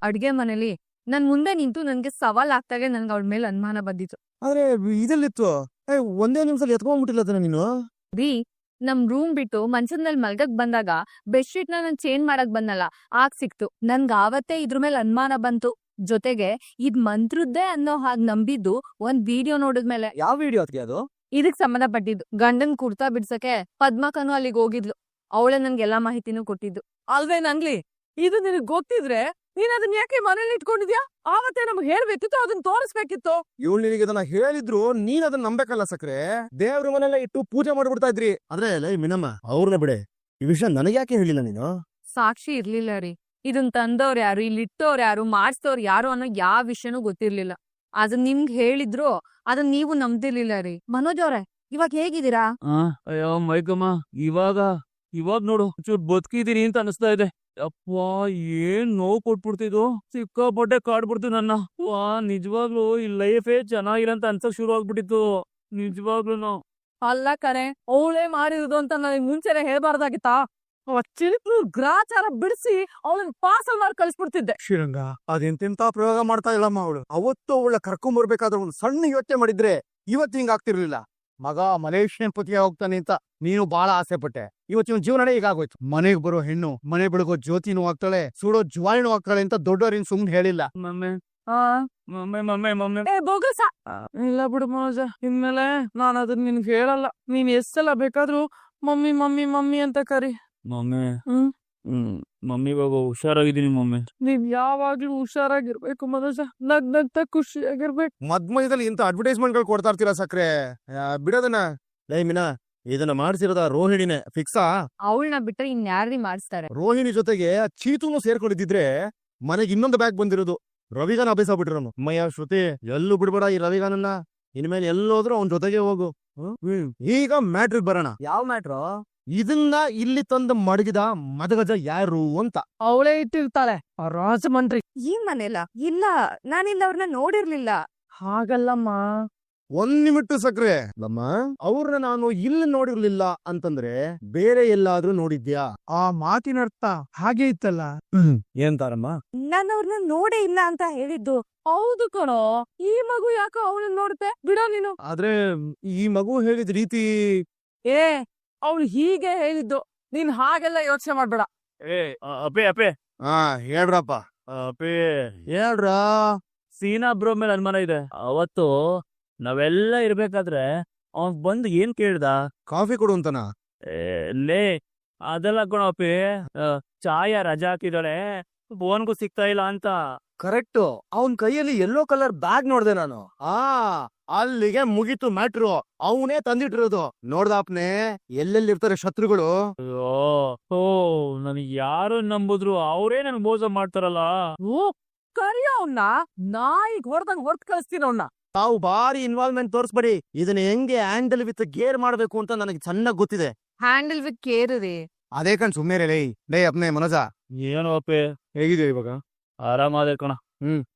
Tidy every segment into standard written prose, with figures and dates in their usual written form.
ಅಡ್ಗೆ ಮನೇಲಿ ನನ್ ಮುಂದೆ ನಿಂತು ನನ್ಗೆ ಸವಾಲ್ ಆಗ್ತಾಗೆ ನನ್ಗೆ ಅವಳ ಮೇಲೆ ಅನುಮಾನ ಬಂದಿತ್ತು. ಆದ್ರೆ ಇದೆಲ್ಲಿತ್ತು? ಒಂದೇ ನಿಮಿಷ ಎತ್ಕೊಂಡ್ಬಿಟ್ಟಿಲ್ಲ ನೀನು. ರೀ, ನಮ್ ರೂಮ್ ಬಿಟ್ಟು ಮಂಚದ ಮೇಲೆ ಮಲ್ಗಕ್ ಬಂದಾಗ ಬೆಡ್ಶೀಟ್ ನಾನ್ ಚೇಂಜ್ ಮಾಡಕ್ ಬಂದಲ್ಲ, ಆಗ ಸಿಕ್ತು. ನನ್ಗ ಆವತ್ತೇ ಇದ್ರ ಮೇಲೆ ಅನುಮಾನ ಬಂತು. ಜೊತೆಗೆ ಇದ್ ಮಂತ್ರದ್ದೇ ಅನ್ನೋ ಹಾಗ್ ನಂಬಿದ್ದು ಒಂದ್ ವಿಡಿಯೋ ನೋಡಿದ್ಮೇಲೆ. ಯಾವ ವಿಡಿಯೋ ಅದಕ್ಕೆ ಅದು? ಇದಕ್ ಸಂಬಂಧಪಟ್ಟಿದ್ದು. ಗಂಡನ್ ಕುರ್ತಾ ಬಿಡ್ಸಕ್ಕೆ ಪದ್ಮಕನು ಅಲ್ಲಿಗೆ ಹೋಗಿದ್ಲು. ಅವಳೇ ನನ್ಗೆಲ್ಲಾ ಮಾಹಿತಿನೂ ಕೊಟ್ಟಿದ್ದು. ಅಲ್ವೇ ನಂಗ್ಲಿ, ಇದು ನಿನಗ್ ಗೊತ್ತಿದ್ರೆ ನೀನ್ ಅದನ್ನ ಯಾಕೆ ಮನೇಲಿ ಇಟ್ಕೊಂಡಿದ್ಯಾ? ಆವತ್ತೇ ನಮ್ಗೆ ಹೇಳ್ಬೇಕಿತ್ತು, ಅದನ್ನ ತೋರಿಸ್ಬೇಕಿತ್ತು. ಇವಳು ನಿನಗೆ ಇದನ್ನ ಹೇಳಿದ್ರು ನೀನ್ ಅದನ್ನ ನಂಬೇಕಲ್ಲ ಸಕ್ರೆ. ದೇವ್ರ ಮನೆಲ್ಲ ಇಟ್ಟು ಪೂಜೆ ಮಾಡ್ಬಿಡ್ತಾ ಇದ್ರಿ. ಆದ್ರೆ ಮಿನಮ್ಮ ಅವ್ರನ್ನ ಬಿಡೆ, ಈ ವಿಷಯ ನನಗೆ ಯಾಕೆ ಹೇಳಿಲ್ಲ ನೀನು? ಸಾಕ್ಷಿ ಇರ್ಲಿಲ್ಲ ರೀ. ಇದನ್ ತಂದವ್ರು ಯಾರು, ಇಲ್ಲಿ ಇಟ್ಟವ್ರು ಯಾರು, ಮಾಡಿಸ್ತವ್ರು ಯಾರು ಅನ್ನೋ ಯಾವ ವಿಷಯನೂ ಗೊತ್ತಿರ್ಲಿಲ್ಲ. ಅದನ್ ನಿಮ್ಗೆ ಹೇಳಿದ್ರು ಅದನ್ ನೀವು ನಂಬ್ತಿರ್ಲಿಲ್ಲ ರೀ. ಮನೋಜ್ ಅವ್ರೆ, ಇವಾಗ ಹೇಗಿದ್ದೀರಾ? ಅಯ್ಯೋ ಮೈಕಮ್ಮ, ಇವಾಗ ನೋಡು ಚೂರ್ ಬದುಕಿದೀನಿ ಅಂತ ಅನಿಸ್ತಾ ಇದೆ. ಅಪ್ಪ, ಏನ್ ನೋವು ಕೊಟ್ಬಿಡ್ತಿದ್ದು, ಸಿಕ್ಕಾಪಟ್ಟೆ ಕಾಡ್ಬಿಡ್ತು ನನ್ನ. ವಾ, ನಿಜವಾಗ್ಲು ಈ ಲೈಫೇ ಚೆನ್ನಾಗಿಲ್ಲ ಅಂತ ಅನ್ಸಕ್ ಶುರು ಆಗ್ಬಿಟ್ಟಿತ್ತು ನಿಜವಾಗ್ಲೂ. ಅಲ್ಲ ಕಣೆ, ಅವಳೇ ಮಾಡಿರೋದು ಅಂತ ನನಗೆ ಮುಂಚೆನೆ ಹೇಳ್ಬಾರ್ದಾಗಿತ್ತಾ? ಚಿಲಿಪ್ಲು ಗ್ರಾಚಾರ ಬಿಡಿಸಿ ಅವಳನ್ನ ಪಾರ್ಸಲ್ ಮಾಡಿ ಕಳ್ಸ್ಬಿಡ್ತಿದ್ದೆ. ಶ್ರೀರಂಗ, ಅದೆಂತೆಂತ ಪ್ರಯೋಗ ಮಾಡ್ತಾ ಇಲ್ಲಮ್ಮ ಅವಳು. ಅವತ್ತು ಅವಳ ಕರ್ಕೊಂಡ್ ಬರ್ಬೇಕಾದ್ರೆ ಒಂದು ಸಣ್ಣ ಯೋಚನೆ ಮಾಡಿದ್ರೆ ಇವತ್ತು ಹಿಂಗ ಆಗ್ತಿರ್ಲಿಲ್ಲ. ಮಗ ಮಲೇಷಿಯನ್ ಪತಿಗೆ ಹೋಗ್ತಾನೆ ಅಂತ ನೀನು ಬಹಳ ಆಸೆ ಪಟ್ಟೆ. ಇವತ್ತಿನ ಜೀವನನೇ ಹೀಗಾಗೋಯ್ತು. ಮನೆಗ್ ಬರೋ ಹೆಣ್ಣು ಮನೆ ಬೆಳಗೋ ಜ್ಯೋತಿನೂ ಆಗ್ತಾಳೆ, ಸುಡೋ ಜ್ವಾಲಿನೂ ಆಗ್ತಾಳೆ ಅಂತ ದೊಡ್ಡವರಿನ್ ಸುಮ್ನೆ ಹೇಳಿಲ್ಲ. ಮಮ್ಮಿ ಬೋಗಸ ಇಲ್ಲ ಬಿಡು ಮನೋಜ, ಇನ್ಮೇಲೆ ನಾನು ಅದನ್ನ ನಿನ್ಗೆ ಹೇಳಲ್ಲ. ನೀನ್ ಎಷ್ಟೆಲ್ಲ ಬೇಕಾದ್ರೂ ಮಮ್ಮಿ ಮಮ್ಮಿ ಮಮ್ಮಿ ಅಂತ ಕರಿ. ಮಮ್ಮಿ ಮಮ್ಮಿ ಇವಾಗ ಹುಷಾರಾಗಿದ್ದೀನಿ ಮಮ್ಮಿ. ನೀವ್ ಯಾವಾಗ್ಲೂ ಹುಷಾರಾಗಿರ್ಬೇಕು ಮನೋಜ, ನಗ್ನಗ್ತಾ ಖುಷಿಯಾಗಿರ್ಬೇಕು. ಮದ್ಮಯದಲ್ಲಿ ಇಂತ ಅಡ್ವರ್ಟೈಸ್ಮೆಂಟ್ ಗಳು ಕೊಡ್ತಾ ಇರ್ತೀರಾ ಸಕ್ರೆ, ಬಿಡೋದನ್ನ. ಮೀನಾ, ಇದನ್ನ ಮಾಡ್ಸಿರೋದ ರೋಹಿಣಿನೇ ಫಿಕ್ಸಾ? ಅವಳನ್ನ ಬಿಟ್ರೆ ಇನ್ಯಾರ್ರಿ ಮಾಡಿಸ್ತಾರೆ? ರೋಹಿಣಿ ಜೊತೆಗೆ ಚೀತುನು ಸೇರ್ಕೊಂಡಿದ್ರೆ ಮನೆಗೆ ಇನ್ನೊಂದು ಬ್ಯಾಗ್ ಬಂದಿರೋದು. ರವಿಗಾನ ಅಭ್ಯಾಸ ಬಿಟ್ಟಿರೋನು. ಅಮ್ಮಯ್ಯ ಶ್ರುತಿ, ಎಲ್ಲೂ ಬಿಡ್ಬೇಡ ಈ ರವಿಗಾನನ್ನ. ಇನ್ಮೇಲೆ ಎಲ್ಲೋದ್ರೂ ಅವನ್ ಜೊತೆಗೆ ಹೋಗು. ಈಗ ಮ್ಯಾಟ್ರಿಗ್ ಬರೋಣ. ಯಾವ ಮ್ಯಾಟ್ರು? ಇದನ್ನ ಇಲ್ಲಿ ತಂದು ಮಡಗಿದ ಮದಗಜ ಯಾರು ಅಂತ. ಅವಳೇ ಇಟ್ಟಿರ್ತಾಳೆ, ಆ ರಾಜಮಂತ್ರಿ. ಈ ಮನೆಲ ಇಲ್ಲ, ನಾನಿಲ್ಲ ಅವ್ರನ್ನ ನೋಡಿರ್ಲಿಲ್ಲ. ಹಾಗಲ್ಲಮ್ಮ, ಒಂದ್ ನಿಮಿಟ್ಟು ಸಕ್ರೆ. ಲಮ್ಮ, ಅವ್ರನ್ನ ನಾನು ಇಲ್ಲಿ ನೋಡಿರ್ಲಿಲ್ಲ ಅಂತಂದ್ರೆ ಬೇರೆ ಎಲ್ಲಾದ್ರೂ ನೋಡಿದ್ಯಾ? ಆ ಮಾತಿನರ್ಥ ಹಾಗೆ ಇತ್ತಲ್ಲ. ಏನ್ ತಾರಮ್ಮ? ನಾನು ಅವ್ರನ್ನ ನೋಡೇ ಇಲ್ಲ ಅಂತ ಹೇಳಿದ್ದು. ಹೌದು ಕಣೋ, ಈ ಮಗು ಯಾಕೋ ಅವಳನ್ನ ನೋಡುತ್ತೆ, ಬಿಡೋ ನೀನು. ಆದ್ರೆ ಈ ಮಗು ಹೇಳಿದ ರೀತಿ. ಏ, ಅವಳು ಹೀಗೆ ಹೇಳಿದ್ದು, ನೀನ್ ಹಾಗೆಲ್ಲ ಯೋಚನೆ ಮಾಡ್ಬೇಡ. ಅಪೆ ಹೇಳ್ರಪ್ಪ. ಹೇಳ್ರ. ಸೀನಾ ಬ್ರೋ ಮೇಲೆ ಅನುಮಾನ ಇದೆ. ಅವತ್ತು ನಾವೆಲ್ಲ ಇರ್ಬೇಕಾದ್ರೆ ಅವನ್ ಬಂದು ಏನ್ ಕೇಳ್ದ? ಕಾಫಿ ಕೊಡು ಅಂತನ? ಲೇ, ಅದೆಲ್ಲ ಕಣಪ್ಪಿ, ಚಾಯ ರಜಾ ಹಾಕಿದಾಳೆ, ಫೋನ್ಗೂ ಸಿಗ್ತಾ ಇಲ್ಲ ಅಂತ. ಕರೆಕ್ಟ್. ಅವನ್ ಕೈಯಲ್ಲಿ ಯೆಲ್ಲೋ ಕಲರ್ ಬ್ಯಾಗ್ ನೋಡ್ದೆ ನಾನು. ಅಲ್ಲಿಗೆ ಮುಗೀತು ಮ್ಯಾಟ್ರು. ಅವನೇ ತಂದಿಟ್ಟಿರೋದು. ನೋಡ್ದಾಪ್ನೆ, ಎಲ್ಲೆಲ್ಲಿರ್ತಾರೆ ಶತ್ರುಗಳು. ಓ, ನನಗೆ ಯಾರು ನಂಬುದ್ರು ಅವರೇ ನನ್ ಮೋಸ ಮಾಡ್ತಾರಲ್ಲ. ಓ, ಕರಿಯ ಅವನ್ನ, ನಾಯಿಗ್ ಹೊರದಂಗ್ ಹೊರತ್ ಕಳಿಸ್ತೀನಿ ಅವನ್ನ. ತಾವು ಭಾರಿ ಇನ್ವಾಲ್ವ್ಮೆಂಟ್ ತೋರಿಸ್ಬೇಡಿ. ಇದನ್ನ ಹೆಂಗೆ ಹ್ಯಾಂಡಲ್ ವಿತ್ ಗೇರ್ ಮಾಡ್ಬೇಕು ಅಂತ ನನಗೆ ಚೆನ್ನಾಗ್ ಗೊತ್ತಿದೆ. ಹ್ಯಾಂಡಲ್ ವಿತ್ ಕೇರ್ ರೀ. ಅದೇ ಕಣ್ ಸುಮ್ನೆ ಲೇ ಅಪ್ನೆ ಮನೋಜ. ಏನು ಅಪ್ಪೆ, ಹೇಗಿದೆಯಾ ಇವಾಗ? ಆರಾಮಾದೆ ಕಣ.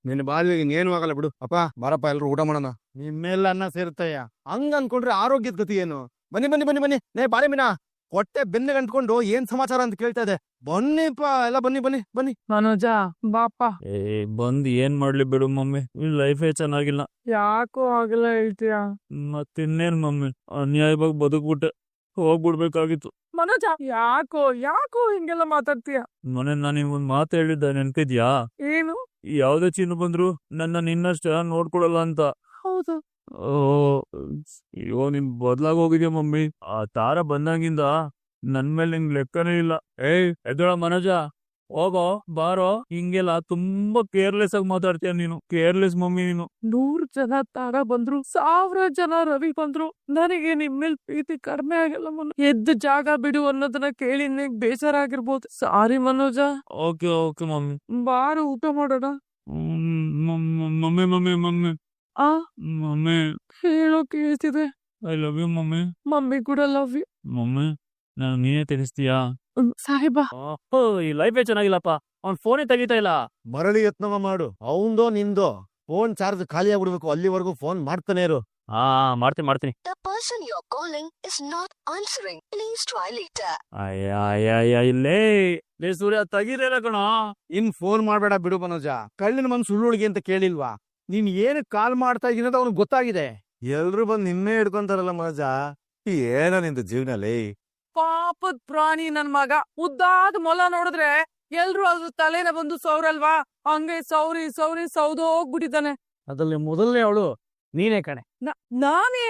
ನಿನ್ನ ಬಾಲ್ಯ ಏನು ಆಗಲ್ಲ ಬಿಡು. ಅಪ್ಪ ಬಾರಪ್ಪ, ಎಲ್ರು ಊಟ ಮಾಡೋಣ. ನಿಮ್ಮೆಲ್ಲ ಅನ್ನ ಸೇರುತ್ತಯ್ಯ. ಹಂಗ ಅನ್ಕೊಂಡ್ರೆ ಆರೋಗ್ಯದ ಗತಿ ಏನು? ಬನ್ನಿ ಬನ್ನಿ ಬನ್ನಿ ಬನ್ನಿ. ಬಾಳೆ ಮೀನಾ, ಹೊಟ್ಟೆ ಬೆನ್ನಿಗೆ ಅಂಟ್ಕೊಂಡು ಏನ್ ಸಮಾಚಾರ ಅಂತ ಕೇಳ್ತಾ ಇದೆ. ಬನ್ನಿಪ್ಪ, ಎಲ್ಲ ಬನ್ನಿ ಬನ್ನಿ ಬನ್ನಿ. ಮನೋಜ ಬಾಪ. ಬಂದ್ ಏನ್ ಮಾಡ್ಲಿ ಬಿಡು ಮಮ್ಮಿ, ಲೈಫೇ ಚೆನ್ನಾಗಿಲ್ಲ. ಯಾಕೋ ಆಗಿಲ್ಲ ಹೇಳ್ತೀಯ? ಮತ್ತಿನ್ನೇನ್ ಮಮ್ಮಿ, ಅನ್ಯಾಯವಾಗಿ ಬದುಕ್ಬಿಟ್ಟೆ, ಹೋಗ್ಬಿಡ್ಬೇಕಾಗಿತ್ತು. ಮನೋಜ, ಯಾಕೋ ಹಿಂಗೆಲ್ಲ ಮಾತಾಡ್ತೀಯ? ಮೊನ್ನೆ ನಾನು ಒಂದ್ ಮಾತು ಹೇಳಿದ್ದ, ನೆನ್ಪಿದ್ಯಾ? ಏನು? ಯಾವ್ದೇ ಚಿನ್ನ ಬಂದ್ರು ನನ್ನ ನಿನ್ನಷ್ಟ ನೋಡ್ಕೊಡಲ್ಲ ಅಂತ. ಹೌದು. ಅಯ್ಯೋ, ನೀನ್ ಬದ್ಲಾಗ ಹೋಗಿದ್ಯಾ ಮಮ್ಮಿ. ಆ ತಾರ ಬಂದಾಗಿಂದ ನನ್ ಮೇಲೆ ನಿಂಗ್ ಲೆಕ್ಕನೇ ಇಲ್ಲ. ಎದ್ದೋಳ ಮನೋಜ, ಹೋಗೋ ಬಾರೋ. ಹಿಂಗೆಲ್ಲ ತುಂಬಾ ಕೇರ್ಲೆಸ್ ಆಗಿ ಮಾತಾಡ್ತೀಯ ನೀನು. ಕೇರ್ಲೆಸ್ ಮಮ್ಮಿ ನೀನು. 100 ಜನ ತಾರ ಬಂದ್ರು, 1000 ಜನ ರವಿ ಬಂದ್ರು, ನನಗೆ ನಿಮ್ಮೇಲ್ ಪ್ರೀತಿ ಕಡಿಮೆ ಆಗಲ್ಲ ಮನೋಜ್. ಎದ್ದು ಜಾಗ ಬಿಡು ಅನ್ನೋದನ್ನ ಕೇಳಿ ನಿನಗ್ ಬೇಜಾರ ಆಗಿರ್ಬೋದು. ಸಾರಿ ಮನೋಜ. ಓಕೆ ಮಮ್ಮಿ, ಬಾರು ಊಟ ಮಾಡೋಣ. ಮಮ್ಮಿ ಮಮ್ಮಿ ಮಮ್ಮಿ ಮಮ್ಮಿ ಹೇಳೋ ಕೇಳ್ತಿದೆ. I love you mummy. Mummy ಕೂಡ ಲವ್ ಯು. ಮಮ್ಮಿ, ನಾನು ನೀನೇ ತಿಳಿಸ್ತೀಯಾ? ಸಾಹೇಬ, ಈ ಲೈಫೇ ಚೆನ್ನಾಗಿಲ್ಲಪ್ಪ. ಅವ್ನ್ ಫೋನೇ ತೆಗಿತಾ ಇಲ್ಲ. ಮರಳಿ ಯತ್ನವ ಮಾಡು. ಅವಂದೋ ನಿಂದೋ ಫೋನ್ ಚಾರ್ಜ್ ಖಾಲಿ ಆಗ್ಬಿಡ್ಬೇಕು, ಅಲ್ಲಿವರೆಗೂ ಫೋನ್ ಮಾಡ್ತಾನೆ ಇರು. ಹಾ ಮಾಡ್ತೀನಿ The person you're calling is not answering. Please try later. ಅಯ್ಯ ಇಲ್ಲೇ ಸೂರ್ಯ ತೆಗೀರೇನ ಕಣ. ಇನ್ ಫೋನ್ ಮಾಡ್ಬೇಡ ಬಿಡು ಮನೋಜ. ಕಳ್ಳಿನ ಮನ್ ಸುಳ್ಳುಳಿಗೆ ಅಂತ ಕೇಳಿಲ್ವಾ? ನೀನ್ ಏನು ಕಾಲ್ ಮಾಡ್ತಾ ಇದೀನಿ ಅಂತ ಅವ್ನಿಗೆ ಗೊತ್ತಾಗಿದೆ. ಎಲ್ರು ಬಂದ್ ನಿನ್ನೆ ಹಿಡ್ಕೊಂತಾರಲ್ಲ ಮನೋಜ. ಏನ ನಿಂದು ಜೀವನಲ್ಲಿ? ಪಾಪದ್ ಪ್ರಾಣಿ ನನ್ ಮಗ. ಉದ್ದಾದ ಮೊಲ ನೋಡಿದ್ರೆ ಎಲ್ರು ಅದ್ರ ತಲೆನ ಬಂದು ಸೌರಲ್ವಾ, ಹಂಗೆ ಸೌರಿ ಸೌದೋಗ್ಬಿಟ್ಟಿದ್ದಾನೆ. ಅದ್ರಲ್ಲಿ ಮೊದಲನೇ ಅವಳು ನೀನೇ ಕಣೆ. ನಾನೇ?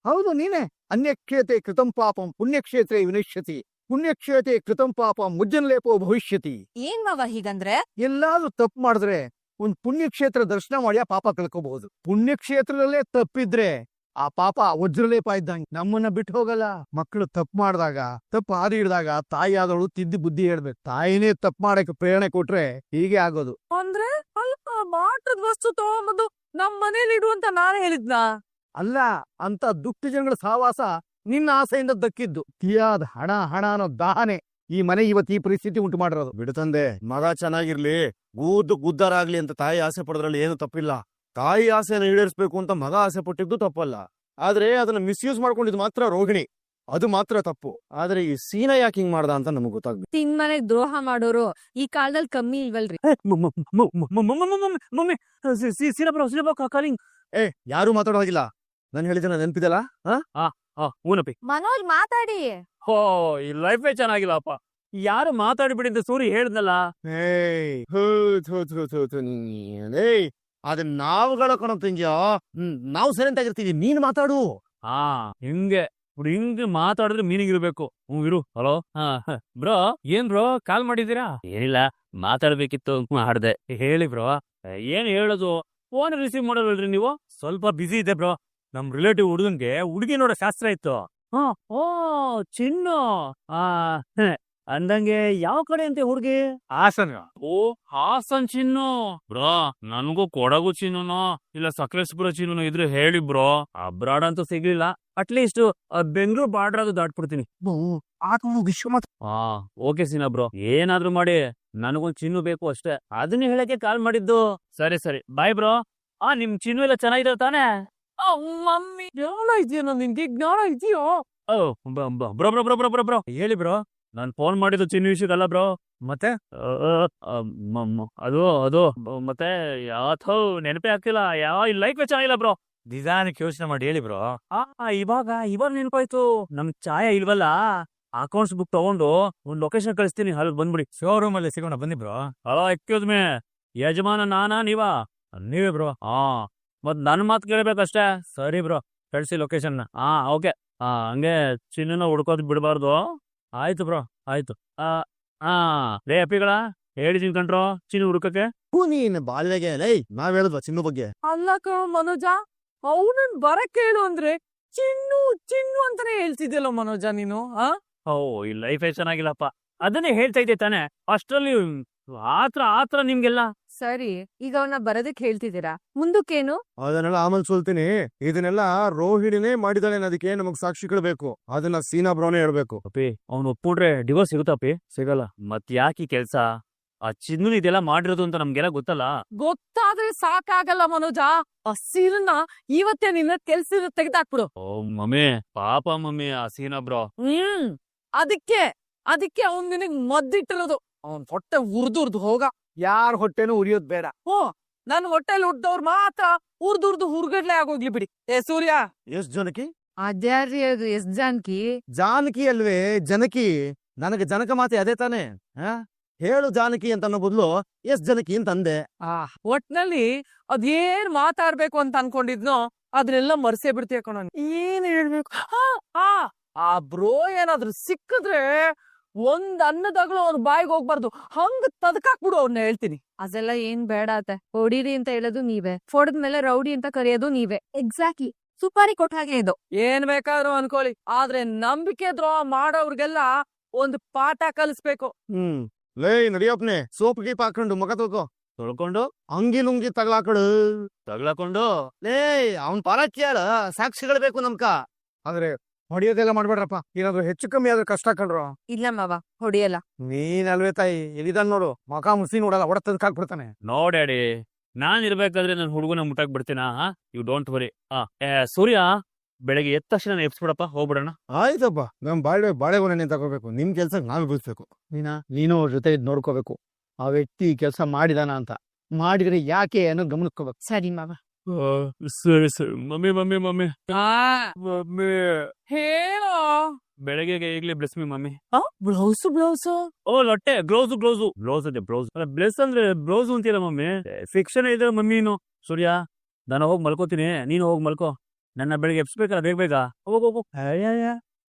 ಹೌದು ನೀನೇ. ಅನ್ಯಕ್ಷೇತೆ ಕೃತಂ ಪಾಪಂ ಪುಣ್ಯಕ್ಷೇತ್ರೆ ವಿನಶ್ಯತಿ, ಪುಣ್ಯಕ್ಷೇತೆ ಕೃತಂ ಪಾಪಂ ಮುಜ್ಜನಲೇಪೋ ಭವಿಷ್ಯತಿ. ಏನ್ ಮಾವ ಹೀಗಂದ್ರೆ? ಎಲ್ಲಾದ್ರೂ ತಪ್ಪು ಮಾಡಿದ್ರೆ ಒಂದ್ ಪುಣ್ಯಕ್ಷೇತ್ರ ದರ್ಶನ ಮಾಡಿ ಆ ಪಾಪ ಕಳ್ಕೋಬಹುದು. ಪುಣ್ಯಕ್ಷೇತ್ರದಲ್ಲೇ ತಪ್ಪಿದ್ರೆ ಆ ಪಾಪ ವಜ್ರಲೇಪ ಇದ್ದಂಗೆ ನಮ್ಮನ್ನ ಬಿಟ್ಟು ಹೋಗಲ್ಲ. ಮಕ್ಕಳು ತಪ್ಪು ಮಾಡಿದಾಗ, ತಪ್ಪು ಹಾದಿ ಹಿಡಿದಾಗ ತಾಯಿ ಆದವಳು ತಿದ್ದಿ ಬುದ್ಧಿ ಹೇಳ್ಬೇಕು. ತಾಯಿನೇ ತಪ್ಪು ಮಾಡಕ್ಕೆ ಪ್ರೇರಣೆ ಕೊಟ್ರೆ ಹೀಗೆ ಆಗೋದು. ಅಂದ್ರೆ ಅಲ್ಲ, ಮಾಟದ ವಸ್ತು ತಗೊಂಬಂದು ನಮ್ ಮನೇಲಿ ಇಡು ಅಂತ ನಾನೇ ಹೇಳಿದ್ನಾ? ಅಲ್ಲ, ಅಂತ ದುಷ್ಟ ಜನಗಳ ಸಹವಾಸ ನಿನ್ನ ಆಸೆಯಿಂದ ದಕ್ಕಿದ್ದು. ತಿಯಾದ ಹಣ ಅನ್ನೋ ದಾಹನೆ ಈ ಮನೆ ಇವತ್ತು ಈ ಪರಿಸ್ಥಿತಿ ಉಂಟು ಮಾಡಿರೋದು. ಬಿಡು ತಂದೆ, ಮಗ ಚೆನ್ನಾಗಿರ್ಲಿ, ಗುದ್ದಾರಾಗ್ಲಿ ಅಂತ ತಾಯಿ ಆಸೆ ಪಡೋದ್ರಲ್ಲಿ ಏನು ತಪ್ಪಿಲ್ಲ. ತಾಯಿ ಆಸೆಯನ್ನು ಈಡೇರಿಸಬೇಕು ಅಂತ ಮಗ ಆಸೆ ಪಟ್ಟಿದ್ದು ತಪ್ಪಲ್ಲ. ಆದ್ರೆ ಅದನ್ನ ಮಿಸ್ಯೂಸ್ ಮಾಡ್ಕೊಂಡಿದ್ದು ಮಾತ್ರ ರೋಹಿಣಿ, ಅದು ಮಾತ್ರ ತಪ್ಪು. ಆದ್ರೆ ಈ ಸೀನಾ ಯಾಕೆ ಹಿಂಗ್ ಮಾಡ್ದ ಅಂತ ನಮಗ್ ಗೊತ್ತಾಗ್ಬೇಕು. ತಿನ್ ಮನೆಗ್ ದ್ರೋಹ ಮಾಡೋರು ಈ ಕಾಲದಲ್ಲಿ ಕಮ್ಮಿ ಇಲ್ವಲ್ರಿ? ಮಮ್ಮಿ ಸೀನಾ ಕಾಲಿಂಗ್. ಯಾರು ಮಾತಾಡೋದಿಲ್ಲ. ನಾನು ಹೇಳಿದ್ರೆ ನೆನಪಿದಲ್ಲ? ಊನಪ್ಪಿ. ಮನೋಜ್ ಮಾತಾಡಿ. ಹೋ, ಈ ಲೈಫೇ ಚೆನ್ನಾಗಿಲ್ಲಪ್ಪ. ಯಾರು ಮಾತಾಡಿಬಿಡಿ ಅಂತ ಸೂರಿ ಹೇಳ್ದಲ್ಲ. ಅದ್ ನಾವುಗಳ ಕಣೋ. ನಾವು ಸೈಲೆಂಟ್ ಆಗಿರ್ತೀವಿ, ನೀನ್ ಮಾತಾಡು. ಹಿಂಗೆ ಹಿಂಗ್ ಮಾತಾಡಿದ್ರೆ ಮೀನಿಂಗ್ ಇರ್ಬೇಕು. ಇರು. ಹಲೋ. ಬ್ರೋ, ಏನ್ ಬ್ರೋ ಕಾಲ್ ಮಾಡಿದೀರಾ? ಏನಿಲ್ಲ, ಮಾತಾಡ್ಬೇಕಿತ್ತು ಮಾಡ್ದೆ. ಹೇಳಿ ಬ್ರೋ. ಏನ್ ಹೇಳೋದು, ಫೋನ್ ರಿಸೀವ್ ಮಾಡೋಲ್ರಿ ನೀವು? ಸ್ವಲ್ಪ ಬಿಸಿ ಇದೆ ಬ್ರೋ. ನಮ್ ರಿಲೇಟಿವ್ ಹುಡುಗನ್ಗೆ ಹುಡುಗಿ ನೋಡೋ ಶಾಸ್ತ್ರ ಇತ್ತು. ಓ ಚಿನ್ನು. ಅಂದಂಗೆ ಯಾವ ಕಡೆ ಅಂತೆ ಹುಡುಗಿ? ಹಾಸನ್. ಓ ಹಾಸನ್ ಚಿನ್ನು. ಬ್ರೋ, ನನ್ಗೂ ಕೊಡಗು ಚಿನ್ನೋ ಇಲ್ಲ ಸಕಲೇಶ್ಪುರ ಚಿನ್ನೋ ಇದ್ರೆ ಹೇಳಿ ಬ್ರೋ. ಅಬ್ರಾಡ್ ಅಂತೂ ಸಿಗ್ಲಿಲ್ಲ, ಅಟ್ಲೀಸ್ಟ್ ಬೆಂಗಳೂರು ಬಾರ್ಡರ್ ಅದು ದಾಟ್ಬಿಡ್ತೀನಿ. ಓಕೆ ಸೀನಾ ಬ್ರೋ, ಏನಾದ್ರೂ ಮಾಡಿ ನನಗೊಂದ್ ಚಿನ್ನು ಬೇಕು ಅಷ್ಟೇ. ಅದನ್ನ ಹೇಳಕ್ಕೆ ಕಾಲ್ ಮಾಡಿದ್ದು. ಸರಿ ಬಾಯ್ ಬ್ರೋ. ನಿಮ್ ಚಿನ್ನು ಎಲ್ಲ ಚೆನ್ನಾಗಿದೆ ತಾನೇ? ಮಮ್ಮಿ, ಜ್ಞಾನ ಇದೆಯೋ ನಿನ್ಗೆ? ಜ್ಞಾನ ಇದೆಯೋ? ಬ್ರೋ ಹೇಳಿ ಬ್ರೋ. ನಾನ್ ಫೋನ್ ಮಾಡಿದ್ದು ಚಿನ್ನು ವಿಷಯಕ್ಕಲ್ಲ ಬ್ರೋ. ಮತ್ತೆ ಅದು ಮತ್ತೆ ಯಾವತ್ತೋ ನೆನಪೇ ಆಗ್ತಿಲ್ಲ. ಲೈಫ್ ಚೆನ್ನಾಗಿಲ್ಲ ಬ್ರೋ. ನಿಧಾನಕ್ಕೆ ಯೋಚನೆ ಮಾಡಿ ಹೇಳಿ ಬ್ರೋ. ಇವಾಗ ನೆನಪಾಯ್ತು. ನಮ್ ಛಾಯ ಇಲ್ವಲ್ಲ, ಅಕೌಂಟ್ಸ್ ಬುಕ್ ತಗೊಂಡು ಒಂದ್ ಲೊಕೇಶನ್ ಕಳಿಸ್ತೀನಿ, ಅಲ್ಲಿ ಬಂದ್ಬಿಡಿ. ಶೋರೂಮ್ ಅಲ್ಲಿ ಸಿಗೋಣ, ಬನ್ನಿ ಬ್ರೋ. ಹಲೋ, ಎಕ್ಸ್ಕ್ಯೂಸ್ ಮೀ, ಯಜಮಾನ ನಾನಾ ನೀವಾ? ನೀವೇ ಬ್ರೋ. ಮತ್ ನನ್ ಮಾತು ಕೇಳ್ಬೇಕಷ್ಟೇ. ಸರಿ ಬ್ರೋ, ಕಳ್ಸಿ ಲೊಕೇಶನ್. ಓಕೆ. ಹಂಗೆ ಚಿನ್ನ ಹುಡ್ಕೋದ್ ಬಿಡಬಾರ್ದು. ಆಯ್ತು ಬ್ರೋ, ಆಯ್ತು. ರೇ ಅಪ್ಪಿಗಳ ಹೇಳಿದೀನಿ ಕಣ್ರೋ ಚಿನ್ನು ಹುಡ್ಕಕ್ಕೆ. ನೀನ್ ಬಾಲ್ಯಗೆ ನಾವ್ ಹೇಳುದ್ವಾ ಚಿನ್ನು ಬಗ್ಗೆ? ಅಲ್ಲ ಕಣೋ ಮನೋಜ, ಅವನನ್ ಬರಕ್ ಹೇಳು ಅಂದ್ರೆ ಚಿನ್ನು ಅಂತಾನೆ ಹೇಳ್ತಿದ್ಯಲ್ಲ ಮನೋಜ ನೀನು. ಈ ಲೈಫೇ ಚೆನ್ನಾಗಿಲ್ಲಪ್ಪ. ಅದನ್ನೇ ಹೇಳ್ತಾ ಇದ್ದೆ ತಾನೆ. ಅಷ್ಟ್ರಲ್ಲಿ ಆತ್ರ ನಿಮ್ಗೆಲ್ಲ. ಸರಿ, ಈಗ ಅವನ್ನ ಬರೋದಕ್ ಹೇಳ್ತಿದ್ದೀರಾ, ಮುಂದಕ್ಕೇನು? ಅದನ್ನೆಲ್ಲ ಆಮೇಲೆ ಸೋಲ್ತೀನಿ. ಇದನ್ನೆಲ್ಲ ರೋಹಿಣಿನೇ ಮಾಡಿದಾಳೆ ಅನ್ನೋದಕ್ಕೆ ನಮಗ್ ಸಾಕ್ಷಿಗಳು ಬೇಕು. ಅದನ್ನ ಸೀನಾ ಬ್ರೋನೇ ಹೇಳ್ಬೇಕು. ಅಪ್ಪಿ, ಅವ್ನು ಒಪ್ಕೊಂಡ್ರೆ ಡಿವೋರ್ಸ್ ಸಿಗುತ್ತಪ್ಪಿ? ಸಿಗಲ್ಲ. ಮತ್ ಯಾಕೆ ಕೆಲ್ಸ? ಆ ಚಿನ್ನು ಇದೆಲ್ಲ ಮಾಡಿರೋದು ಅಂತ ನಮ್ಗೆಲ್ಲ ಗೊತ್ತಲ್ಲ. ಗೊತ್ತಾದ್ರೆ ಸಾಕಾಗಲ್ಲ ಮನೋಜ. ಆ ಸೀರನ್ನ ಇವತ್ತೇ ನಿನ್ನ ಕೆಲ್ಸ ತೆಗೆದಾಕ್ಬಿಡು. ಓ ಮಮ್ಮಿ, ಪಾಪ ಮಮ್ಮಿ, ಆ ಸೀನಾ ಬ್ರೋ. ಅದಕ್ಕೆ ಅವ್ನ್ ನಿನಗ್ ಮದ್ದಿಟ್ಟಿರೋದು. ಅವನ್ ಹೊಟ್ಟೆ ಉರ್ದುರ್ದು ಹೋಗ. ಯಾರ ಹೊಟ್ಟೆನೂ ಉರಿಯೋದ್ ಬೇಡ. ನನ್ ಹೊಟ್ಟೆಲ್ ಹುಡ್ದವ್ರು ಮಾತ್ರ ಉರ್ದುರ್ದು ಹುರ್ಗಡ್ಲೆ ಆಗೋಗ್ಲಿ ಬಿಡಿ. ಸೂರ್ಯ, ಎಷ್ಟ್ ಜನಕಿ? ಅದ್ಯಾರ್ರಿ ಅದು? ಎಷ್ಟ್ ಜಾನ್ಕಿ? ಜಾನಕಿ ಅಲ್ವೇ, ಜನಕಿ. ನನಗೆ ಜನಕ ಮಾತೆ ಅದೇ ತಾನೆ. ಹೇಳು ಜಾನಕಿ ಅಂತ ಅನ್ನೋ ಬದಲು ಎಷ್ಟ್ ಜನಕಿ ಅಂತ ಅಂದೆ. ಒಟ್ನಲ್ಲಿ ಅದೇನ್ ಮಾತಾಡ್ಬೇಕು ಅಂತ ಅನ್ಕೊಂಡಿದ್ನೋ ಅದನ್ನೆಲ್ಲ ಮರ್ಸೇ ಬಿಡ್ತೀಯ ಕಣ. ಏನ್ ಹೇಳ್ಬೇಕು? ಆ ಬ್ರೋ ಏನಾದ್ರು ಸಿಕ್ಕಿದ್ರೆ ಒಂದ್ ಅನ್ನದಾಗ್ಲೂ ಅವ್ನ ಬಾಯಿಗೆ ಹೋಗ್ಬಾರ್ದು, ಹಂಗ ತದಕಾಕ್ಬಿಡು ಅವ್ನ. ಹೇಳ್ತೀನಿ. ಅದೆಲ್ಲ ಏನ್ ಬೇಡ ಅತ್ತೆ. ಹೊಡೀರಿ ಅಂತ ಹೇಳೋದು ನೀವೇ, ಹೊಡೆದ್ಮೇಲೆ ರೌಡಿ ಅಂತ ಕರೆಯೋದು ನೀವೇ. ಎಕ್ಸಾಕ್ಟ್ಲಿ, ಸುಪಾರಿ ಕೊಟ್ಟ ಹಾಗೆ ಇದು. ಏನ್ ಬೇಕಾದ್ರೂ ಅನ್ಕೊಳ್ಳಿ, ಆದ್ರೆ ನಂಬಿಕೆ ದ್ರೋಹ ಮಾಡೋರ್ಗೆಲ್ಲ ಒಂದ್ ಪಾಠ ಕಲಿಸ್ಬೇಕು. ಲೇ ನಡಿಯಪ್ಪನೆ, ಸೋಪ್ ಗೀಪ್ ಹಾಕೊಂಡು ಮುಖ ತೊಳ್ಕೊಂಡು ಅಂಗಿ ಲುಂಗಿ ತಗ್ಲಾಕೊಂಡು ಲೇ ಅವ್ನ್ ಪಾಲಕ್ಯಾಳ ಸಾಕ್ಷಿಗಳು ಬೇಕು ನಮ್ಕ. ಆದ್ರೆ ಹೊಡಿಯೋದೆಲ್ಲ ಮಾಡ್ಬೇಡ್ರಪ್ಪ. ಏನಾದ್ರು ಹೆಚ್ಚು ಕಮ್ಮಿ ಆದ್ರೆ ಕಷ್ಟ ಕಂಡ್ರು. ಇಲ್ಲ ಮಾವ, ಹೊಡಿಯಲ್ಲ. ನೀನ್ ಅಲ್ವೇ ತಾಯಿ, ಎಲ್ಲಿದಾನ್ ನೋಡು, ಮಕ ಮುಸಿ ನೋಡಲ್ಲ, ಒಡ ತದಕ್ ಹಾಕ್ಬಿಡ್ತಾನೆ. ನೋಡ್ಯಾಡಿ, ನಾನ್ ಇರ್ಬೇಕಾದ್ರೆ ನನ್ ಹುಡುಗನ ಮುಟ್ಟಕ್ ಬಿಡ್ತೀನಾ ಯು ಡೋಂಟ್ ವರಿ ಸೂರ್ಯ ಬೆಳಗ್ಗೆ ಎದ್ದ ತಕ್ಷಣ ಎಬ್ಸ್ಬಿಡಪ್ಪ ಹೋಗ್ಬಿಡೋಣ. ಆಯ್ತಪ್ಪ, ನಮ್ ಬಾಳೆಗೊನೆ ತಗೋಬೇಕು, ನಿಮ್ ಕೆಲ್ಸ ನಾವೇ ಬಿಡಿಸ್ಬೇಕು. ನೀನು ಅವ್ರ ಜೊತೆ ಇದ್ ನೋಡ್ಕೋಬೇಕು, ಆ ವ್ಯಕ್ತಿ ಕೆಲಸ ಮಾಡಿದಾನ ಅಂತ, ಮಾಡಿದ್ರೆ ಯಾಕೆ ಅನ್ನೋ ಗಮನಿಸ್ಕೋಬೇಕು. ಸರಿ ಮಾವ. ಸರಿ ಸರಿ ಮಮ್ಮಿ ಮಮ್ಮಿ ಮಮ್ಮಿ ಆ ಮಮ್ಮಿ ಹೇಳೋ ಬೆಳಗ್ಗೆ ಈಗ್ಲೇ ಬ್ಲೆಸ್ ಮಿ ಮಮ್ಮಿ. ಬ್ಲೌಸ್ ಓ ಲೊಟ್ಟೆ ಬ್ಲೌಸ್ ಇದೆ ಬ್ಲೆಸ್ ಅಂದ್ರೆ ಬ್ಲೌಸ್ ಅಂತೀರ ಮಮ್ಮಿ, ಫಿಕ್ಷನ್ ಇದೆ ಮಮ್ಮಿ. ನೀನು ಸೂರ್ಯ ನಾನು ಹೋಗಿ ಮಲ್ಕೋತೀನಿ, ನೀನು ಹೋಗಿ ಮಲ್ಕೋ, ನನ್ನ ಬೆಳಗ್ಗೆ ಎಬ್ಸ್ಬೇಕಲ್ಲ ಬೇಗ ಹೋಗು.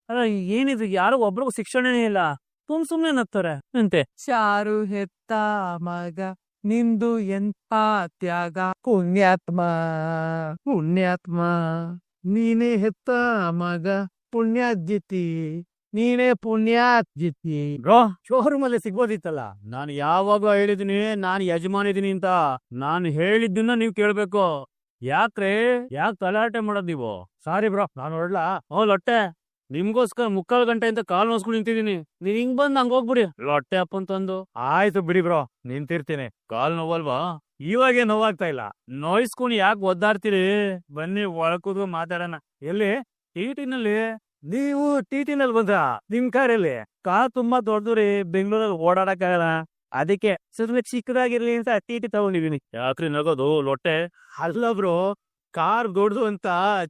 ಅಲ್ಲ ಏನಿದು, ಯಾರು ಒಬ್ರಿಗೂ ಶಿಕ್ಷಣನೇ ಇಲ್ಲ, ಸುಮ್ನೆ ನಗ್ತಾರೆ ಅಂತೆ. ಚಾರು ಹೆತ್ತ ಮಗ ನಿಂದು ಎಂತ ತ್ಯಾಗ, ಪುಣ್ಯಾತ್ಮ ನೀನೇ ಹೆತ್ತ ಮಗ ಪುಣ್ಯಾದ್ಯತಿ, ನೀನೇ ಪುಣ್ಯಾದ್ಯತಿ. ಬ್ರೋ ಶೋರೂಮ್ ಅಲ್ಲಿ ಸಿಗ್ಬೋದಿತ್ತಲ್ಲ. ನಾನು ಯಾವಾಗ ಹೇಳಿದೀನಿ ನಾನು ಯಜಮಾನ್ ಇದೀನಿ ಅಂತ, ನಾನು ಹೇಳಿದ್ದನ್ನ ನೀವ್ ಕೇಳ್ಬೇಕು. ಯಾಕ್ರೆ ಯಾಕೆ ತಲಾಟೆ ಮಾಡೋದ್ ನೀವು? ಸಾರಿ ಬ್ರೋ, ನಾನು ಹೊರಡ್ಲಾ? ಲೊಟ್ಟೆ ನಿಮ್ಗೋಸ್ಕರ 3/4 ಗಂಟೆಯಿಂದ ಕಾಲ್ ನೋಸ್ಕೊಂಡು ನಿಂತಿದೀನಿ, ನೀನ್ ಹಿಂಗ್ ಬಂದ್ ಹಂಗ ಹೋಗ್ಬಿಡಿ ಲೊಟ್ಟೆ ಅಪ್ಪಂತಂದು. ಆಯ್ತು ಬಿಡಿ ಬ್ರೋ, ನಿಂತಿರ್ತೀನಿ. ಕಾಲ್ ನೋವಲ್ವಾ? ಇವಾಗೇ ನೋವಾಗ್ತಾ ಇಲ್ಲ, ನೋಯಿಸ್ಕೊಂಡು ಯಾಕೆ ಒದ್ದಾಡ್ತೀರಿ? ಬನ್ನಿ ಒಳಕೂದ್ವು ಮಾತಾಡೋಣ. ಎಲ್ಲಿ? ಟಿಟಿನಲ್ಲಿ. ನೀವು ಟಿಟಿನಲ್ಲಿ ಬಂದ್ರ? ನಿಮ್ ಕಾರಲ್ಲಿ? ಕಾರ್ ತುಂಬಾ ದೊಡ್ಡದ್ರಿ, ಬೆಂಗಳೂರಲ್ಲಿ ಓಡಾಡಕ್ಕಾಗಲ್ಲ, ಅದಕ್ಕೆ ಸ್ವಲ್ಪ ಚಿಕ್ಕದಾಗಿರ್ಲಿ ಅಂತ ಟಿಟಿ ತಗೊಂಡಿದೀನಿ. ಯಾಕ್ರಿ ನಗೋದು ಲೊಟ್ಟೆ? ಅಲ್ಲ ಬ್ರೋ, ಕಾರ್ ದೊಡ್ಡದು ಅಂತ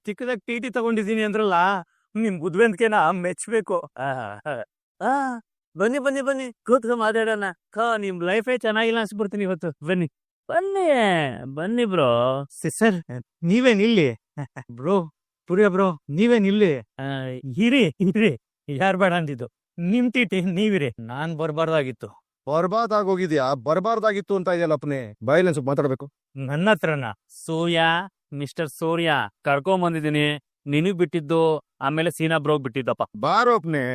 ಚಿಕ್ಕದಾಗಿ ಟಿಟಿ ತಗೊಂಡಿದೀನಿ ಅಂದ್ರಲ್ಲ, ನಿಮ್ ಬುದ್ಧಿವಂತಿಕೆನ ಮೆಚ್ಬೇಕು. ಬನ್ನಿ ಬನ್ನಿ ಬನ್ನಿ ಕೂತ್ಕೊ ಮಾತಾಡೋಣ. ನಿಮ್ ಲೈಫೇ ಚೆನ್ನಾಗಿಲ್ಲ ಅನ್ಸ್ಬಿಡ್ತೀನಿ ಇವತ್ತು. ಬನ್ನಿ ಬನ್ನಿ ಬನ್ನಿ ಬ್ರೋ. ಸರ್ ನೀವೇನ್ ಇಲ್ಲಿ? ಬ್ರೋ ಸೂರ್ಯ ಬ್ರೋ ನೀವೇನ್ ಇಲ್ಲಿ? ಇರಿ ಇರಿ, ಯಾರ್ ಬೇಡ ಅಂದಿದ್ದು? ನಿಮ್ ಟಿಟಿ ನೀವಿರಿ, ನಾನ್ ಬರ್ಬಾರ್ದಾಗಿತ್ತು. ಬರ್ಬಾರ್ದಾಗೋಗಿದ್ಯಾ? ಬರ್ಬಾರ್ದಾಗಿತ್ತು ಅಂತ ಇದೆಯಲ್ಲಪ್ಪನೇ, ಬಾಯಿಲ್ ಸ್ವಲ್ಪ ಮಾತಾಡ್ಬೇಕು. ನನ್ನ ಹತ್ರನ? ಸೂರ್ಯ, ಮಿಸ್ಟರ್ ಸೂರ್ಯ ಕರ್ಕೊಂಡ್ ಬಂದಿದ್ದೀನಿ, ನಿನಗ್ ಬಿಟ್ಟಿದ್ದು, ಆಮೇಲೆ ಸೀನಾ ಬ್ರೋಗ್ ಬಿಟ್ಟಿದ್ದಪ್ಪ. ಬಾರೋಪ್ನೆ.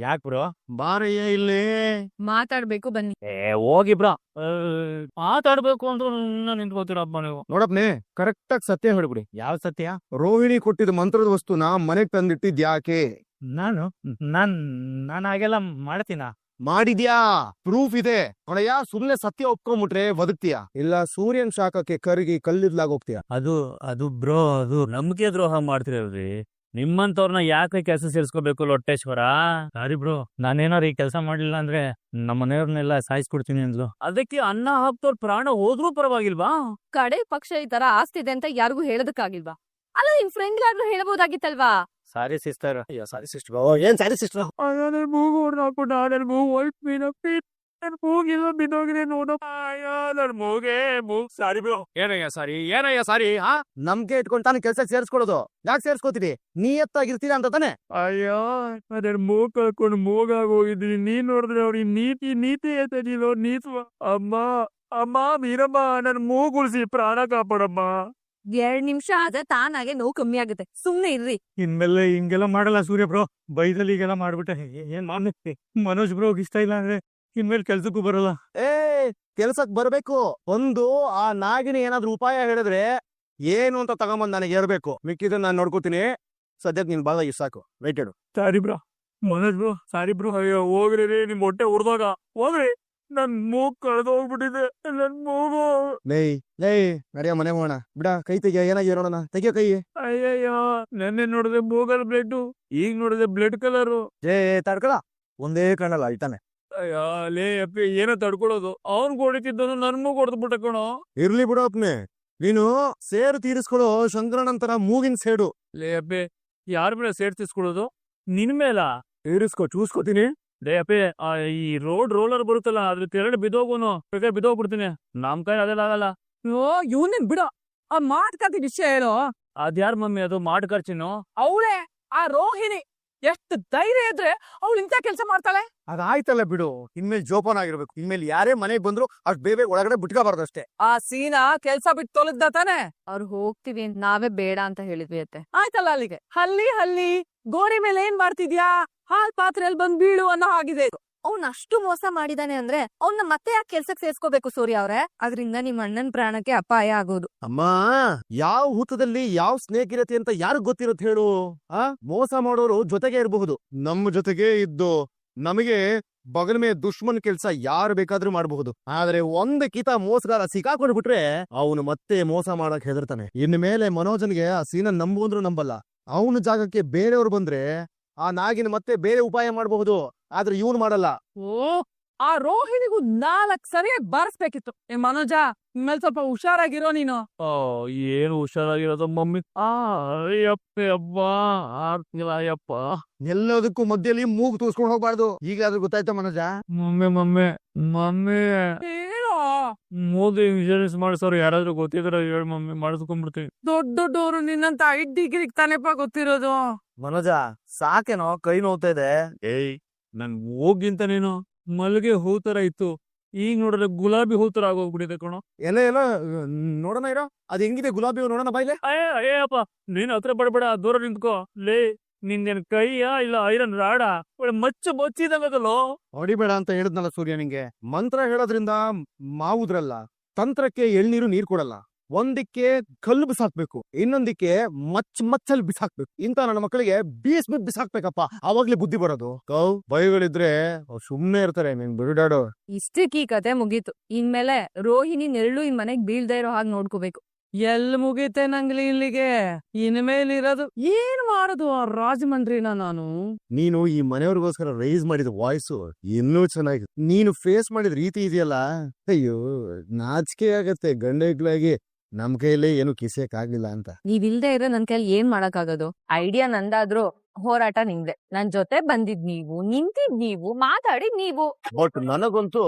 ಯಾಕ್ ಬ್ರೋ? ಬಾರಯ್ಯ ಇಲ್ಲಿ. ಮಾತಾಡ್ಬೇಕು ಬನ್ನಿ. ಹೋಗಿ ಬ್ರೋ, ಮಾತಾಡ್ಬೇಕು ಅಂದ್ರೆ ನಿಂತ್ಕೋತೀರಪ್ಪ ನೀವು. ನೋಡಪ್ನೆ, ಕರೆಕ್ಟ್ ಆಗಿ ಸತ್ಯ ಹೇಳ್ಬಿಡಿ. ಯಾವ ಸತ್ಯ? ರೋಹಿಣಿ ಕೊಟ್ಟಿದ್ದ ಮಂತ್ರದ ವಸ್ತುನ ಮನೆಗ್ ತಂದಿಟ್ಟಿದ್ಯಾಕೆ? ನಾನು ಹಾಗೆಲ್ಲ ಮಾಡ್ತೀನ? ಮಾಡಿದ್ಯಾ? ಪ್ರೂಫ್ ಇದೆ ನೋಡಯ್ಯ. ಸುಮ್ನೆ ಸತ್ಯ ಒಪ್ಕೊಂಡ್ಬಿಟ್ರೆ ಬದುಕ್ತೀಯ, ಇಲ್ಲ ಸೂರ್ಯನ್ ಶಾಖಕ್ಕೆ ಕರಗಿ ಕಲ್ಲಿದ್ಲಾಗೋಗ್ತೀಯ. ಅದು ಬ್ರೋ, ಅದು ನಂಬಿಕೆ ದ್ರೋಹ ಮಾಡ್ತಿರಲ್ರಿ. ನಿಮ್ಮಂತವ್ರನ್ನ ಯಾಕೆ ಕೆಲಸ ಸೇರಿಸ್ಕೋಬೇಕು ಲೊಟ್ಟೇಶ್ವರ? ಸಾರಿ ಬ್ರೋ, ನಾನೇನಾರು ಈ ಕೆಲಸ ಮಾಡ್ಲಿಲ್ಲ ಅಂದ್ರೆ ನಮ್ಮ ಮನೆಯವ್ರನ್ನೆಲ್ಲ ಸಾಯಿಸ್ಕೊಡ್ತೀನಿ ಅಂದ್ಲು. ಅದಕ್ಕೆ ಅನ್ನ ಹಾಕ್ತವ್ರ ಪ್ರಾಣ ಹೋದ್ರೂ ಪರವಾಗಿಲ್ವಾ? ಕಡೆ ಪಕ್ಷ ಈ ತರ ಆಸ್ತಿ ಇದೆ ಅಂತ ಯಾರಿಗೂ ಹೇಳೋದಕ್ಕಾಗಿಲ್ವಾ? ಅಲ್ಲ ನಿಮ್ ಫ್ರೆಂಡ್ ಯಾರು ಹೇಳಬಹುದಾಗಿತ್ತಲ್ವಾ? Sorry sister. Sorry sister. ಏನ್ ಸಾರಿ ಸಿಸ್ಟರ್? ಮೂಗು ಹೊಡ್ದಾಕ್ಬಿಟ್ಟು ನನ್ ಮೂಗು ಹೊಲ್ಟ್ ನನ್ ಮೂಗಿಲ್ಲ ಬಿದ್ದೋಗಿದೆ ನೋಡಪ್ಪ. ನನ್ ಮೂಗ್ ಸಾರಿ ಬ್ರೋ. ಏನಯ್ಯ ಸಾರಿ? ನಮ್ಗೆ ಇಟ್ಕೊಂಡು ತಾನು ಕೆಲ್ಸ ಸೇರ್ಸ್ಕೊಳ್ಳೋದು. ಯಾಕೆ ಸೇರ್ಸ್ಕೊತೀರಿ? ನೀಯತ್ತಾಗಿರ್ತೀರ ಅಂತ ತಾನೆ? ಅಯ್ಯೋ ಅದ್ರ ಮೂಗ್ ಕಳ್ಕೊಂಡು ಮೂಗಾಗ ಹೋಗಿದ್ದೀನಿ. ನೀನ್ ನೋಡಿದ್ರೆ ಅವ್ರಿಗೆ ನೀತಿ ಎತ್ತದಿಲ್ಲೋ ನೀತ್ವ. ಅಮ್ಮ ಮೀರಮ್ಮ, ನನ್ ಮೂಗ್ ಉಳಿಸಿ ಪ್ರಾಣ ಕಾಪಾಡಮ್ಮ. 2 ನಿಮಿಷ ಆದ್ರೆ ತಾನಾಗೆ ನೋವು ಕಮ್ಮಿ ಆಗುತ್ತೆ, ಸುಮ್ನೆ ಇರ್ರಿ. ಇನ್ಮೇಲೆ ಹಿಂಗೆಲ್ಲ ಮಾಡಲ್ಲ ಸೂರ್ಯ ಬ್ರೋ. ಬೈದಲ್ಲಿ ಈಗೆಲ್ಲ ಮಾಡ್ಬಿಟ್ಟೆ, ಏನ್ ಮಾಡ್ತಿ? ಮನೋಜ್ ಬ್ರೋ ಇಷ್ಟ ಇಲ್ಲ ಅಂದ್ರೆ ಇನ್ಮೇಲೆ ಕೆಲ್ಸಕ್ಕೂ ಬರಲ್ಲ. ಕೆಲ್ಸಕ್ ಬರ್ಬೇಕು. ಒಂದು ಆ ನಾಗಿನಿ ಏನಾದ್ರೂ ಉಪಾಯ ಹೇಳಿದ್ರೆ ಏನು ಅಂತ ತಗೊಂಬಂದ್ ನನಗೆ ಏರ್ಬೇಕು. ಮಿಕ್ಕಿದ್ರೆ ನಾನು ನೋಡ್ಕೋತೀನಿ. ಸದ್ಯಕ್ಕೆ ನಿನ್ ಬಾಳ ಇಷ್ಟ ಸಾಕು. ವೆಯ್ಟ್ ಇಡು. ಸಾರಿ ಬ್ರೋ, ಮನೋಜ್ ಬ್ರೋ ಸಾರಿ ಬ್ರೋ. ಅಯ್ಯೋ ಹೋಗ್ರಿ ರೀ, ನಿಮ್ ಹೊಟ್ಟೆ ಉರ್ದಾಗ ಹೋಗ್ರಿ. ನನ್ ಮೂಗ್ ಕಳೆದು ಹೋಗ್ಬಿಟ್ಟಿದೆ, ನನ್ ಮೂಗು. ಲೇ ನಡಿಯ ಮನೆ ಹೋಗೋಣ. ಬಿಡ, ಕೈ ತೆಗಿಯ, ಏನಾಗಿ ನೋಡೋಣ. ತೆಗಿಯೋ ಕೈ. ಅಯ್ಯಯ್ಯೋ, ನೆನ್ನೆ ನೋಡಿದೆ ಮೂಗಲ್ ಬ್ಲಡ್, ಈಗ ನೋಡಿದೆ ಬ್ಲಡ್ ಕಲರು. ತಡ್ಕಳ ಒಂದೇ ಕಣ್ಣಲ್ಲ ಆಯ್ತಾನೆ. ಅಯ್ಯೋ ಲೇ ಅಪ್ಪಿ, ಏನೋ ತಡ್ಕೊಳ್ಳೋದು? ಅವ್ನ್ ಕೊಡಿತಿದ್ದನು ನನ್ ಮೂಗ್ ಹೊಡೆದು ಬಿಟ್ಟ ಕಣೋ. ಇರ್ಲಿ ಬಿಡಪ್ನೆ, ನೀನು ಸೇರು ತೀರಿಸ್ಕೊಳ್ಳೋ ಶಂಕರನಂತರ ಮೂಗಿನ ಸೇಡು. ಲೇ ಅಪ್ಪಿ, ಯಾರ ಮೇಲೆ ಸೇರ್ತಿಸ್ಕೊಳ್ಳೋದು? ನಿನ್ ಮೇಲ ತೀರಿಸ್ಕೊ, ಚೂಸ್ಕೊತೀನಿ. ಲೇ ಅಪ್ಪಿ, ಈ ರೋಲರ್ ಬರುತ್ತಲ್ಲ, ಅದ್ರ ಕೆರಡು ಬಿದ್ದೋಗೋನು, ಬಿದ್ದೋಗ್ಬಿಡ್ತೀನಿ. ನಮ್ ಕೈ ಅದೆಲ್ಲ ಆಗಲ್ಲ. ಇವನೇ ಬಿಡ, ಆ ಮಾಟ್ಕತಿ ವಿಷಯ ಹೇಳೋ. ಅದ್ಯಾರ ಮಮ್ಮಿ ಅದು ಮಾಡ್ ಖರ್ಚಿನು? ಅವಳೇ ಆ ರೋಹಿಣಿ. ಎಷ್ಟು ಧೈರ್ಯ ಇದ್ರೆ ಅವಳು ಇಂಥ ಕೆಲಸ ಮಾಡ್ತಾಳೆ. ಅದಾಯ್ತಲ್ಲ ಬಿಡು, ಇನ್ಮೇಲೆ ಜೋಪಾನ ಆಗಿರ್ಬೇಕು. ಇನ್ಮೇಲೆ ಯಾರೇ ಮನೆಗ್ ಬಂದ್ರು ಅಷ್ಟ್ ಬೇಗ ಒಳಗಡೆ ಬಿಟ್ಕೋಬಾರ್ದು ಅಷ್ಟೇ. ಆ ಸೀನಾ ಕೆಲ್ಸ ಬಿಟ್ಟು ತೊಲಗ್ದ ತಾನೆ. ಅವ್ರು ಹೋಗ್ತೀವಿ ಅಂತ ನಾವೇ ಬೇಡ ಅಂತ ಹೇಳಿದ್ವಿ ಅತ್ತೆ. ಆಯ್ತಲ್ಲ ಅಲ್ಲಿಗೆ. ಹಲ್ಲಿ ಗೋಡೆ ಮೇಲೆ ಏನ್ ಮಾಡ್ತಿದ್ಯಾ? ಹಾಲ್ ಪಾತ್ರೆಯಲ್ಲಿ ಬಂದ್ ಬೀಳು ಅನ್ನೋ ಆಗಿದೆ. ಅವ್ನ್ ಅಷ್ಟು ಮೋಸ ಮಾಡಿದಾನೆ ಅಂದ್ರೆ ಅವ್ನ ಮತ್ತೆ ಯಾಕೆ ಕೆಲ್ಸಕ್ ಸೇರ್ಸ್ಕೋಬೇಕು ಸೂರ್ಯ ಅವ್ರೆ? ಅದ್ರಿಂದ ನಿಮ್ ಅಣ್ಣನ್ ಪ್ರಾಣಕ್ಕೆ ಅಪಾಯ ಆಗೋದು. ಅಮ್ಮ, ಯಾವ ಹೂತದಲ್ಲಿ ಯಾವ ಸ್ನೇಕ್ ಇರತ್ತೆ ಅಂತ ಯಾರಿಗ್ ಗೊತ್ತಿರತ್ತೆ ಹೇಳು? ಮೋಸ ಮಾಡೋರು ಜೊತೆಗೆ ಇರಬಹುದು, ನಮ್ಮ ಜೊತೆಗೆ ಇದ್ದು ನಮಗೆ ಬಗಲ್ ಮೇ ದುಶ್ಮನ್ ಕೆಲ್ಸ ಯಾರು ಬೇಕಾದ್ರೂ ಮಾಡಬಹುದು, ಆದ್ರೆ ಒಂದ್ ಕಿತ ಮೋಸಗಾರ ಸಿಕ್ಕಾಕೊಂಡು ಬಿಟ್ರೆ ಅವನು ಮತ್ತೆ ಮೋಸ ಮಾಡಕ್ ಹೆದರ್ತಾನೆ. ಇನ್ನು ಮೇಲೆ ಮನೋಜನ್ಗೆ ಆ ಸೀನ ನಂಬುವಂದ್ರು ನಂಬಲ್ಲ. ಅವನ ಜಾಗಕ್ಕೆ ಬೇರೆಯವ್ರು ಬಂದ್ರೆ ಆ ನಾಗಿನ ಮತ್ತೆ ಬೇರೆ ಉಪಾಯ ಮಾಡಬಹುದು, ಆದ್ರೆ ಇವನು ಮಾಡಲ್ಲ. ಓ ಆ ರೋಹಿಣಿಗೂ 4 ಸರಿಯಾಗಿ ಬಾರಿಸ್ಬೇಕಿತ್ತು. ಮನೋಜ ಇನ್ಮೇಲೆ ಸ್ವಲ್ಪ ಹುಷಾರಾಗಿರೋ ನೀನು. ಏನು ಹುಷಾರಾಗಿರೋದು ಮಮ್ಮಿ. ಅಯ್ಯಪ್ಪ ಆಗ್ತಿಲ್ಲ ಅಯ್ಯಪ್ಪ. ಎಲ್ಲದಕ್ಕೂ ಮಧ್ಯದಲ್ಲಿ ಮೂಗು ತೂಸ್ಕೊಂಡು ಹೋಗ್ಬಾರ್ದು. ಈಗಾದ್ರೂ ಗೊತ್ತಾಯ್ತಾ ಮನೋಜ? ಮಮ್ಮಿ ಏನೋ ಮೋದಿ ಇನ್ಶೂರೆನ್ಸ್ ಮಾಡಿಸೋರು ಯಾರಾದ್ರೂ ಗೊತ್ತಿದ್ರೆ ಹೇಳಿ ಮಮ್ಮಿ, ಮಾಡಿಸ್ಕೊಂಡ್ಬಿಡ್ತೀನಿ. ದೊಡ್ಡೋರು ನಿನ್ನಂತ 5 ಡಿಗ್ರಿಗೆ ತಾನೇಪ ಗೊತ್ತಿರೋದು. ಮನೋಜ ಸಾಕೇನೋ, ಕೈ ನೋವ್ತಾ ಇದೆ. ಏಯ್ ನನ್ ಹೋಗಿಂತ ನೀನು ಮಲ್ಲಿಗೆ ಹೂ ತರ ಇತ್ತು, ಈಗ ನೋಡಿದ್ರೆ ಗುಲಾಬಿ ಹೂ ತರ ಆಗೋಗ್ಬಿಟ್ಟಿದೆ ಕಣೋ. ಎಲ್ಲ ನೋಡೋಣ ಇರೋ, ಅದ್ ಹೆಂಗಿದೆ ಗುಲಾಬಿ ಹೂ ನೋಡೋಣ ಬಾಯ್ಲೆ. ಅಯ್ಯಪ್ಪ ನೀನ್ ಹತ್ರ ಬಡಬೇಡ, ದೂರ ನಿಂತ್ಕೋ. ಲೇ ನಿಂದೇನ್ ಕೈಯಾ ಇಲ್ಲ ಐರನ್ ರಾಡಾ? ಒಳ್ಳೆ ಮಚ್ಚಿದಂಗದಲ್ಲೋ. ಹೊಡಿಬೇಡ ಅಂತ ಹೇಳಿದ್ನಲ್ಲ ಸೂರ್ಯ ನಿಂಗೆ. ಮಂತ್ರ ಹೇಳೋದ್ರಿಂದ ಮಾವುದ್ರಲ್ಲ, ತಂತ್ರಕ್ಕೆ ಎಳ್ನೀರು ನೀರ್ ಕೊಡಲ್ಲ. ಒಂದಿಕ್ಕೆ ಕಲ್ಲು ಬಿಸಾಕ್ಬೇಕು, ಇನ್ನೊಂದಿಕ್ಕೆ ಮಚ್ಚಲ್ಲಿ ಬಿಸಾಕ್ಬೇಕು. ಇಂತ ನನ್ನ ಮಕ್ಕಳಿಗೆ ಬೀಸ್ ಬಿಸಾಕ್ಬೇಕಪ್ಪ, ಅವಾಗ್ಲೇ ಬುದ್ಧಿ ಬರೋದು. ಬೈಗಳಿದ್ರೆ ಸುಮ್ನೆ ಇರ್ತಾರೆ, ನೀನ್ ಬಿರುಡಾಡೋ. ಇಷ್ಟಕ್ಕೆ ಈ ಕತೆ ಮುಗೀತು. ಇನ್ಮೇಲೆ ರೋಹಿಣಿ ನೆರಳು ಈ ಮನೆಗ್ ಬೀಳ್ದೇ ಇರೋ ಹಾಗೆ ನೋಡ್ಕೋಬೇಕು. ಎಲ್ ಮುಗೀತೆ ನಂಗ್ಲಿ ಇಲ್ಲಿಗೆ. ಇನ್ಮೇಲಿರೋದು ಏನ್ ಮಾಡೋದು ಆ ರಾಜಮಂಡ್ರಿನ ನಾನು. ನೀನು ಈ ಮನೆಯವ್ರಿಗೋಸ್ಕರ ರೈಸ್ ಮಾಡಿದ ವಾಯ್ಸು ಇನ್ನೂ ಚೆನ್ನಾಗಿದೆ. ನೀನು ಫೇಸ್ ಮಾಡಿದ ರೀತಿ ಇದೆಯಲ್ಲ, ಅಯ್ಯೋ ನಾಚಿಕೆ ಆಗತ್ತೆ. ಗಂಡಗಳಾಗಿ ನಮ್ ಕೈಲೇ ಏನು ಕಿಸಕ್ ಆಗ್ಲಿಲ್ಲ ಅಂತ. ನೀವಿಲ್ದೇ ಇದ್ರೆ ನನ್ ಕೈಲಿ ಏನ್ ಮಾಡಕ್ಕಾಗೋದು? ಐಡಿಯಾ ನಂದಾದ್ರೂ ಹೋರಾಟ ನಿಮ್ದೆ. ನನ್ ಜೊತೆ ಬಂದಿದ್ ನೀವು, ನಿಂತಿದ್ ನೀವು, ಮಾತಾಡಿದ್ ನೀವು. ಬಟ್ ನನಗಂತೂ